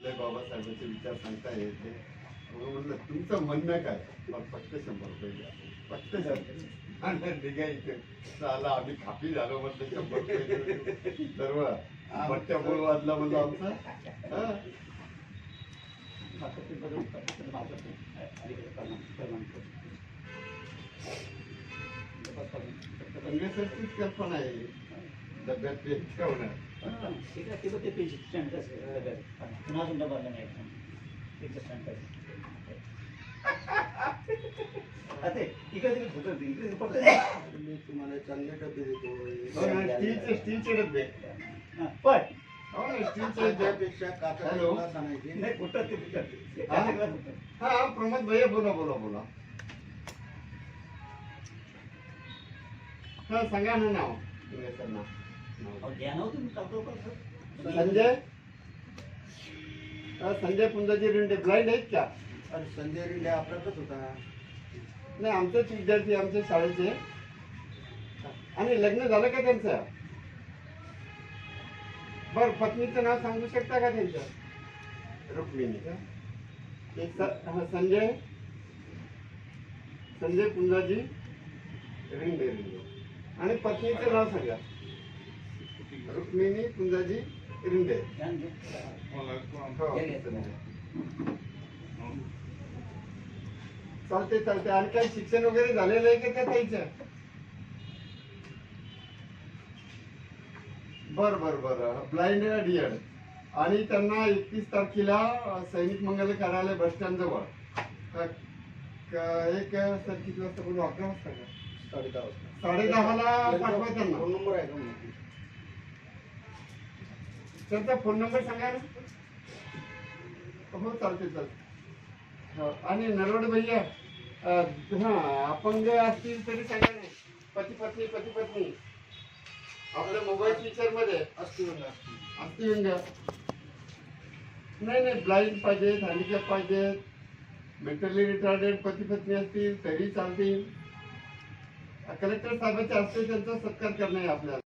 आपल्या बाबासाहेबांचे विचार सांगता येते. म्हणलं तुमचं म्हणणं काय? फक्त 100 रुपये द्या, फक्त 100. आणि निघायचं चाला आम्ही खापी झालो म्हटलं 100 रुपये सर्व भट्ट्या मूळ वाजला म्हणलं आमचा. काँग्रेसचीच कल्पना आहे डब्यात पेन ठेवणं. तुम्हाला चांगले डबे देतो. स्टीलचे डबे पण स्टीलचे त्यापेक्षा काचाचे ग्लास आणायचे. हा प्रमोद भैया बोला बोला बोला. हा सांगा ना नाव संजय. संजय पुंजाजी रिंडे ब्लाइंड आहेत का? अरे संजय रिंडे आपल्याकडच होता. नाही आमचेच विद्यार्थी आमच्या शाळेचे. आणि लग्न झालं का त्यांचं? बर पत्नीचं नाव सांगू शकता का त्यांचं? रुक्मिणी का? संजय संजय पुंजाजी रिंडे रिंडे. आणि पत्नीचं नाव सांगा. रुक्मिणी पुंजाजी रिंडे. चालते चालते. आणि काही शिक्षण वगैरे झालेलं आहे का त्या ताईचं? बर बर बर. Blind D Ed. आणि त्यांना 31 तारखेला सैनिक मंगल कार्यालय बस स्टँड जवळ एक सर किती वाजता बोलू? 11 वाजता का? 10:30 वाजता. 10:30ला पाठवा त्यांना. फोन नंबर आहे का? त्यांचा फोन नंबर सांगा ना. हो चालते चालते. हो. आणि नरवडे भैया हा अपंग असतील तरी सांगा नाही. पती पत्नी आपल्या मोबाईल फीचर मध्ये असतील नाही नाही. ब्लाइंड पाहिजेत, हँडिकॅप पाहिजेत, मेंटली रिटार्डेड पती पत्नी असतील तरी चालतील. कलेक्टर साहेबांचे हस्ते त्यांचा सत्कार करणे आपल्याला.